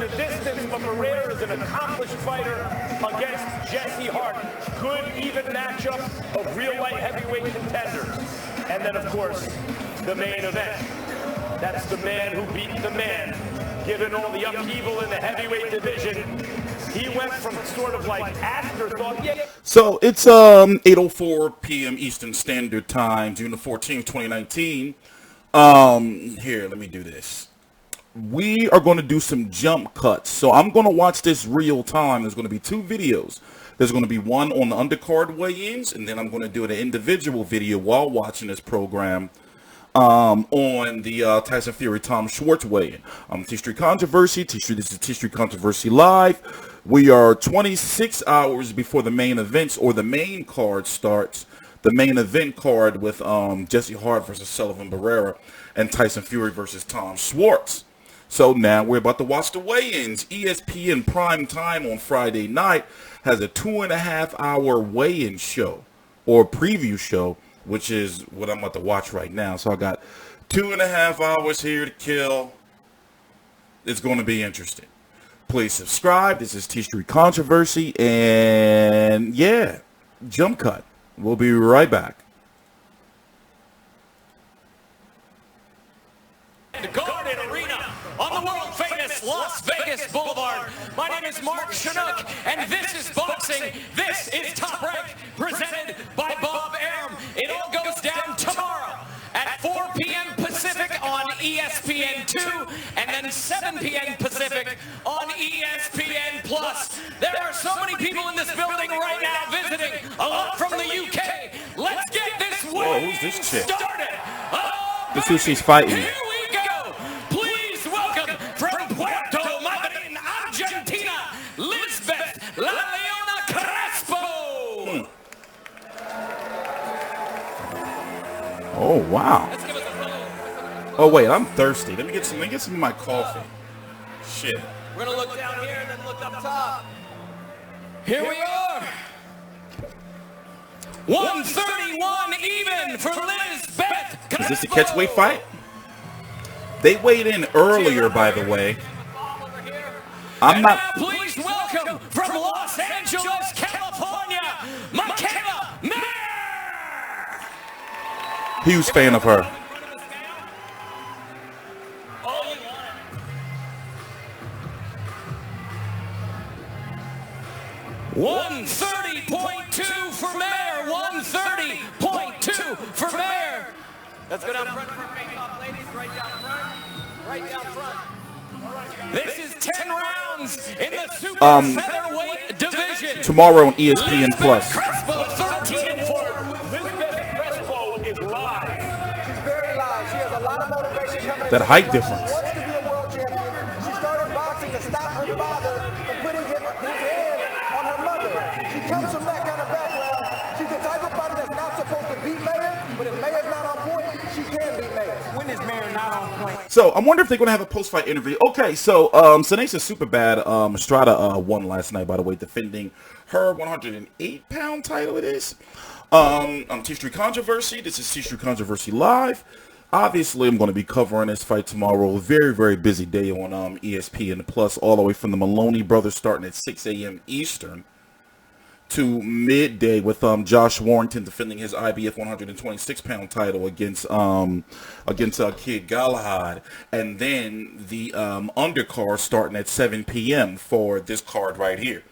the distance, but Barrera is an accomplished fighter against Jesse Hart. Good, even matchup of real light heavyweight contenders. And then, of course, the main event. That's the man who beat the man. Given all the upheaval in the heavyweight division, he went from sort of like afterthought. So it's 8:04 p.m. Eastern Standard Time, June the 14th, 2019. Here, let me do this. We are going to do some jump cuts. So I'm going to watch this real time. There's going to be two videos. There's going to be one on the undercard weigh-ins, and then I'm going to do an individual video while watching this program on the Tyson Fury Tom Schwarz weigh-in. TstreeT Controversy. This is TstreeT Controversy Live. We are 26 hours before the main events, or the main card starts. The main event card with Jesse Hart versus Sullivan Barrera and Tyson Fury versus Tom Schwarz. So now we're about to watch the weigh-ins. ESPN Prime Time on Friday night has a 2.5-hour weigh-in show, or preview show, which is what I'm about to watch right now. So I got 2.5 hours here to kill. It's going to be interesting. Please subscribe. This is TstreeT Controversy, and yeah, jump cut. We'll be right back. Garden Arena on the world-famous Las Vegas Boulevard. My name is Mark Chinook, and this is boxing. This is Top Rank, presented by Bob Arum. It all goes down tomorrow at 4 p.m. Pacific on ESPN2, and then 7 p.m. Pacific on ESPN+. There are so many people in this building right now visiting, a lot from the UK. Let's get this weigh-in started. This is who she's fighting. Here we go. Please welcome from Puerto Madryn, Argentina, Lizbeth La Leona Crespo. Oh wow. Oh wait, I'm thirsty. Let me get some of my coffee. Shit. We're gonna look down here and then look up top. Here we are. 131 even for Lizbeth. Is this a catchweight fight? They weighed in earlier, by the way. I'm not. Please welcome from Los Angeles, California, Mikaela. Huge fan of her. 130.2 for Mayor. 130.2 for Mayor. Let's go down front for face-off, ladies. Right down front. Right down front. This is 10 rounds in the super featherweight division. Tomorrow on ESPN Plus. Crespo 13-4. Lizbeth Crespo is live. She's very live. She has a lot of motivation coming. That height difference. She wants to be a world champion. She started boxing to stop her father from putting his hand on her mother. She comes from that kind of background. She's the type of fighter that's not supposed to beat Mayor, but if Mayor's not on point, she can beat Mayor. When is Mayor not on point? So I wonder if they're gonna have a post-fight interview. Okay, so Sanaisa Superbad Estrada won last night, by the way, defending her 108-pound title. It is. TstreeT Controversy. This is TstreeT Controversy Live. Obviously, I'm going to be covering this fight tomorrow. Very, very busy day on ESPN Plus, all the way from the Maloney brothers starting at 6 a.m. Eastern to midday with Josh Warrington defending his IBF 126-pound title against Kid Galahad, and then the undercard starting at 7 p.m. for this card right here.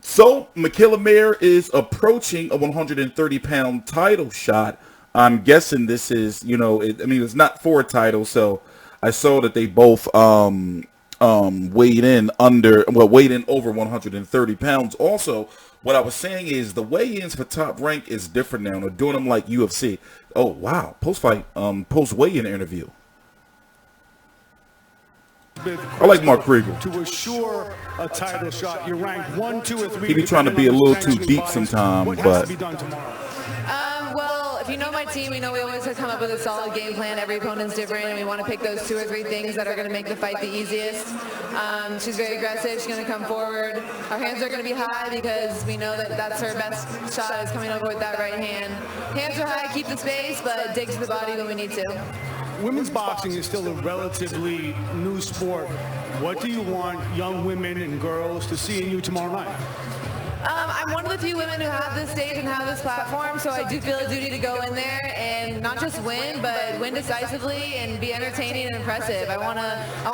So Mikaela Mayer is approaching a 130-pound title shot. I'm guessing this is, it's not for a title, so I saw that they both weighed in over 130 pounds. Also, what I was saying is the weigh-ins for Top Rank is different now. They're doing them like UFC. Oh wow, post-fight, post-weigh-in interview. I like Mark Krieger. To assure a title shot, you're ranked 1, 2, or 3. He be trying to be a little too deep sometimes, but. Well, if you know my team, you know we always come up with a solid game plan. Every opponent's different, and we want to pick those 2 or 3 things that are going to make the fight the easiest. She's very aggressive. She's going to come forward. Our hands are going to be high because we know that that's her best shot is coming over with that right hand. Hands are high, keep the space, but dig to the body when we need to. Women's boxing is still a relatively new sport What do you want young women and girls to see in you tomorrow night? I'm one of the few women who have this stage and have this platform, so I do feel a duty to go in there and not just win, but win decisively and be entertaining and impressive. I want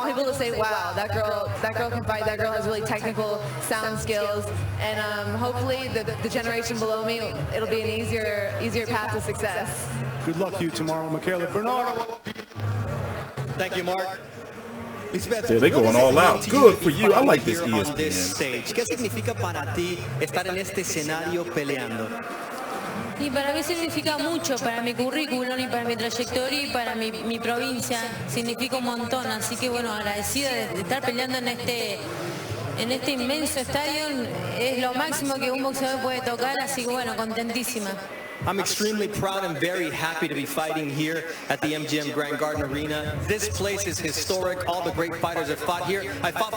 people to say, wow, that girl can fight. That girl has really technical, sound skills, and hopefully the generation below me, it'll be an easier path to success. Good luck to you tomorrow, Mikaela. Bernardo. Thank you, Mark. Lizbeth, Yeah, they're going all out. Good for you. I like this ESPN. ¿Qué significa para ti estar en este escenario peleando? Y para mí significa mucho, para mi currículum y para mi trayectoria y para mi provincia, significa un montón. Así que bueno, agradecida de estar peleando en este inmenso estadio, es lo máximo que un boxeador puede tocar, así que bueno, contentísima. I'm extremely proud and very happy to be fighting here at the MGM Grand Garden Arena. This place is historic. All the great fighters have fought here. I fight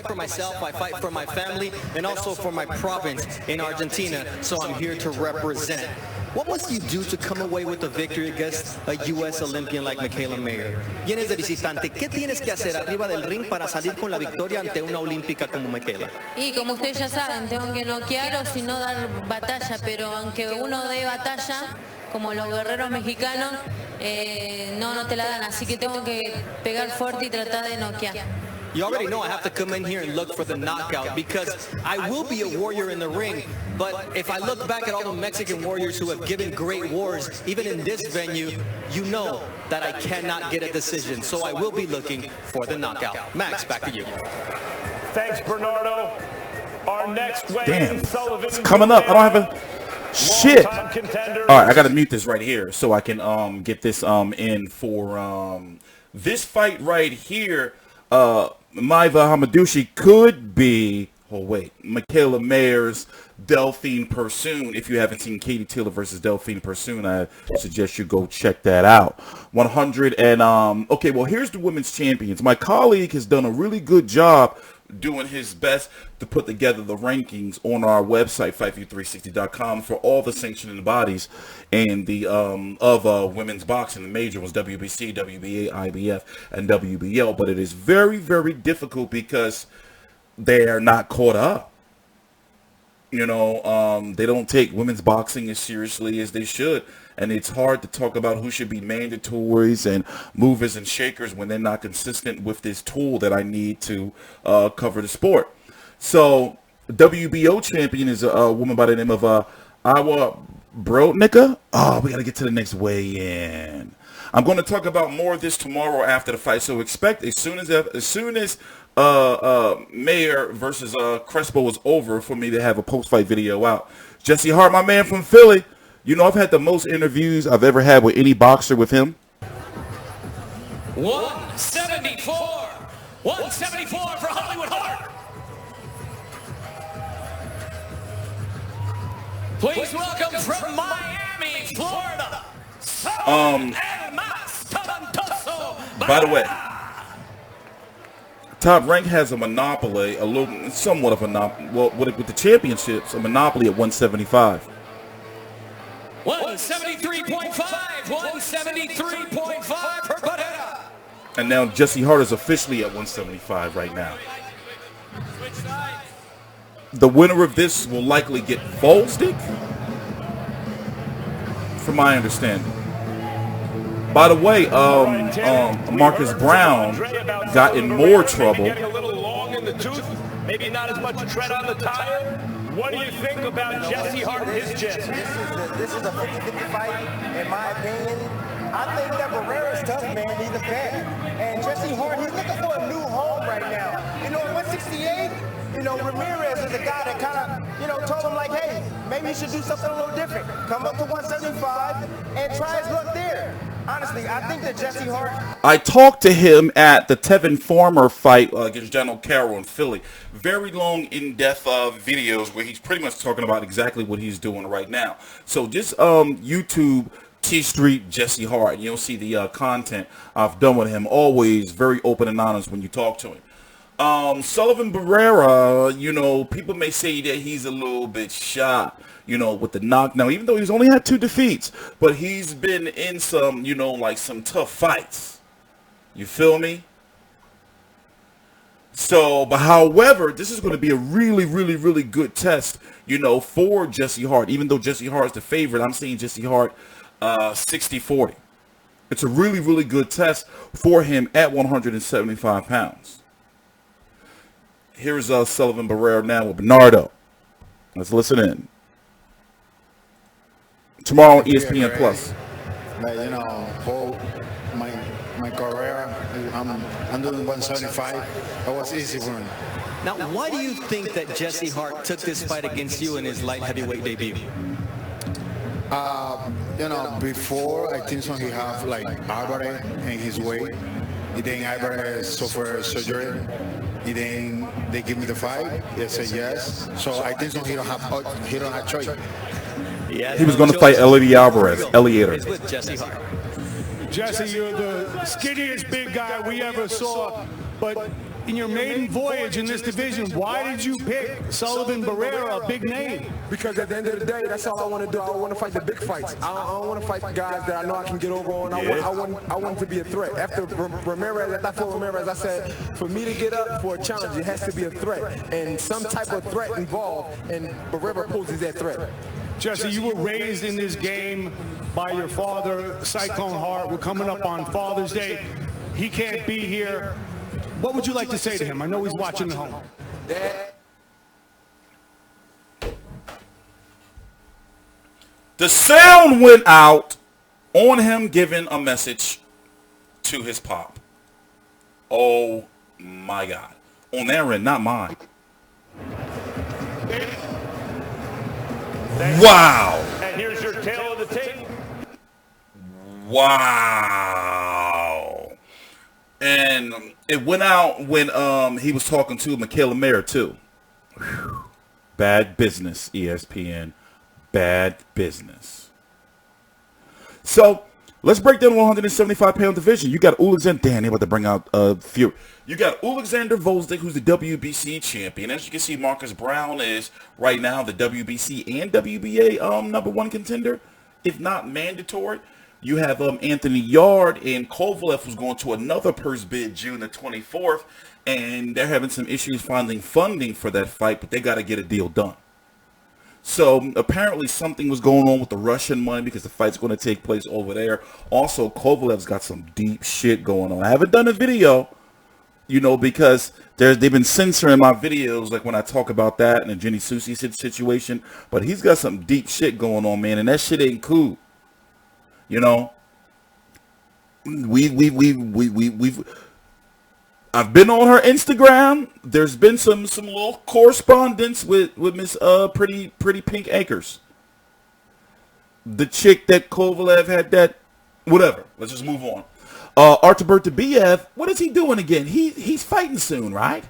for myself, I fight for my family, and also for my province in Argentina, so I'm here to represent. What must you do to come away with a victory against a U.S. Olympian like Mikaela Mayer? Vienes de visitante. ¿Qué tienes que hacer arriba del ring para salir con la victoria ante una olímpica como Mikaela? Y como ustedes ya saben, tengo que noquear o si no dar batalla, pero aunque uno dé batalla, como los guerreros mexicanos, no te la dan, así que tengo que pegar fuerte y tratar de noquear. You already know I have to come in here and look for the knockout because I will be a warrior in the ring, but if I look back at all the Mexican warriors who have given great wars, even in this venue, you know that I cannot get a decision, so I will be looking for the knockout. Max, back to you. Thanks, Bernardo. Our next Damn, Sullivan it's coming up. I don't have a shit. All right, I gotta mute this right here so I can get this in for this fight right here. Maiva Hamadushi could be, Mikaela Mayer's Delphine Persoon. If you haven't seen Katie Taylor versus Delphine Persoon, I suggest you go check that out. 100 and, okay, well, here's the women's champions. My colleague has done a really good job doing his best to put together the rankings on our website, FightView360.com, for all the sanctioning bodies and the of women's boxing. The major was WBC, WBA, IBF, and WBL, but it is very, very difficult because they are not caught up. You know, they don't take women's boxing as seriously as they should. And it's hard to talk about who should be mandatories and movers and shakers when they're not consistent with this tool that I need to cover the sport. So, WBO champion is a woman by the name of Awa Brodnicka. Oh, we got to get to the next weigh-in. I'm going to talk about more of this tomorrow after the fight. So expect as soon as Mayer versus Crespo is over for me to have a post-fight video out. Jesse Hart, my man from Philly. You know, I've had the most interviews I've ever had with any boxer with him. 174. 174 for Hollywood Hart. Please welcome from Miami, Florida. By the way, Top Rank has a monopoly, somewhat of a monopoly, well, with the championships, a monopoly at 175. 173.5, 173.5 for Barrera. And now Jesse Hart is officially at 175 right now. The winner of this will likely get Volstick, from my understanding. By the way, Marcus Brown got in more trouble. Getting a little long in the tooth, maybe not as much tread on the tire. What do you think about Jesse Hart and his gym? This is a 50-50 fight, in my opinion. I think that Barrera's tough, man. He's a vet. And Jesse Hart, he's looking for a new home right now. You know, at 168, you know, Ramirez is a guy that kind of, you know, told him like, hey, maybe you should do something a little different. Come up to 175 and try his luck there. Honestly, I think that Jesse Hart... I talked to him at the Tevin Farmer fight against John O'Carroll in Philly. Very long, in-depth videos where he's pretty much talking about exactly what he's doing right now. So just YouTube TstreeT Jesse Hart, and you'll see the content I've done with him. Always very open and honest when you talk to him. Sullivan Barrera, you know, people may say that he's a little bit shot, you know, with the knockdown, even though he's only had 2 defeats, but he's been in some, you know, like some tough fights. You feel me? So, but however, this is going to be a really, really, really good test, you know, for Jesse Hart. Even though Jesse Hart is the favorite, I'm seeing Jesse Hart 60-40. It's a really, really good test for him at 175 pounds. Here's Sullivan Barrera now with Bernardo. Let's listen in. Tomorrow on ESPN Plus. But, you know, for my career, I'm doing 175. That was easy for me. Now, why do you think that Jesse Hart took this fight against you in his light heavyweight debut? You know, before I think so he have like Alvarez in his weight. He then Alvarez suffered surgery. He then they give me the fight. He said yes. So I think so he don't have choice. He was going to fight Eddie Alvarez. It's with Jesse Hart. Jesse, you're the skinniest big guy we ever saw, but in your maiden voyage in this division, why did you pick Sullivan Barrera, a big name? Because at the end of the day, that's all I want to do. I want to fight the big fights. I don't want to fight guys that I know I can get over on. I want to be a threat. After Ramirez, after Ramirez, I said, for me to get up for a challenge, it has to be a threat. And some type of threat involved, and Barrera poses that threat. Jesse, you were raised in this game by your father, Cyclone Hart. We're coming up on Father's Day. He can't be here. What would you like to say to him? I know he's watching at home. The sound went out on him giving a message to his pop. Oh my God. On their end, not mine. Wow. And here's your tail of the tape. Wow. And it went out when he was talking to Mikaela Mayer too. Whew. Bad business, ESPN. Bad business. So let's break down the 175-pound division. You got Alexander. Damn, they about to bring out Fury. You got Alexander Volzdik, who's the WBC champion. As you can see, Marcus Brown is right now the WBC and WBA #1 contender, if not mandatory. You have Anthony Yard and Kovalev, who's going to another purse bid June the 24th, and they're having some issues finding funding for that fight, but they got to get a deal done. So apparently something was going on with the Russian money because the fight's going to take place over there. Also, Kovalev's got some deep shit going on. I haven't done a video, you know, because they've been censoring my videos, like when I talk about that and the Jenny Susi situation. But he's got some deep shit going on, man, and that shit ain't cool. You know, I've been on her Instagram. There's been some little correspondence with Miss Pretty Pink Acres. The chick that Kovalev had that, whatever. Let's just move on. Artur Beterbiev, what is he doing again? He's fighting soon, right?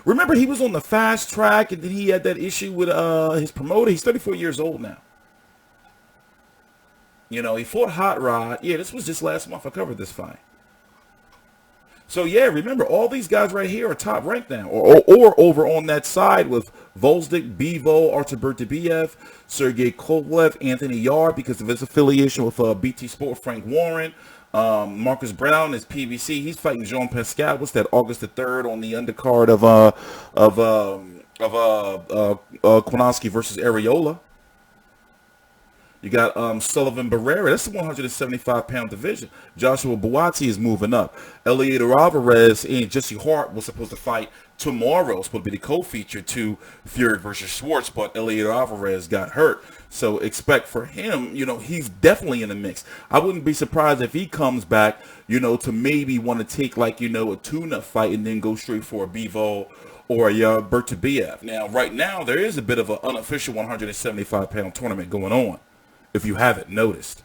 Remember, he was on the fast track, and then he had that issue with his promoter. He's 34 years old now. You know, he fought Hot Rod. Yeah, this was just last month. I covered this fight. So, yeah, remember, all these guys right here are top ranked now. Or over on that side with Volzdik, Bivol, Artur Beterbiev, Sergey Kovalev, Anthony Yard, because of his affiliation with BT Sport, Frank Warren. Marcus Brown is PBC. He's fighting Jean Pascal. What's that? August the 3rd on the undercard of Kwanowski versus Areola. You got Sullivan Barrera. That's the 175-pound division. Joshua Buatsi is moving up. Eliader Alvarez and Jesse Hart was supposed to fight tomorrow. It's supposed to be the co-feature to Fury versus Schwarz, but Eliader Alvarez got hurt. So expect for him, you know, he's definitely in the mix. I wouldn't be surprised if he comes back, you know, to maybe want to take, like, you know, a tune-up fight and then go straight for a Bivol or a Beterbiev. Now, right now, there is a bit of an unofficial 175-pound tournament going on, if you haven't noticed.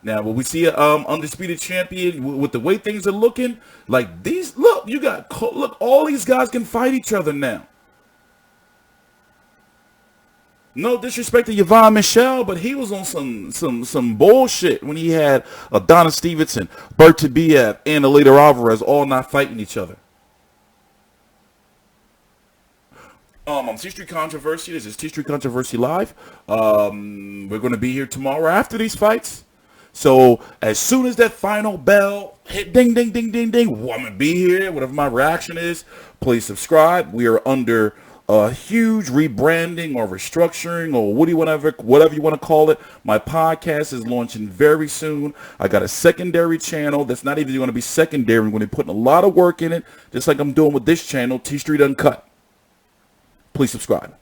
Now, will we see an undisputed champion with the way things are looking? Like these, look, look, all these guys can fight each other now. No disrespect to Yvonne Michelle, but he was on some bullshit when he had Adonis Stevenson, Beterbiev, and Eliader Alvarez all not fighting each other. On TstreeT Controversy, this is TstreeT Controversy Live. We're going to be here tomorrow after these fights. So as soon as that final bell hit ding, ding, ding, ding, ding. Want to be here? Whatever my reaction is, please subscribe. We are under a huge rebranding or restructuring or whatever you want to call it. My podcast is launching very soon. I got a secondary channel that's not even going to be secondary. I'm going to be putting a lot of work in it, just like I'm doing with this channel, TstreeT Uncut. Please subscribe.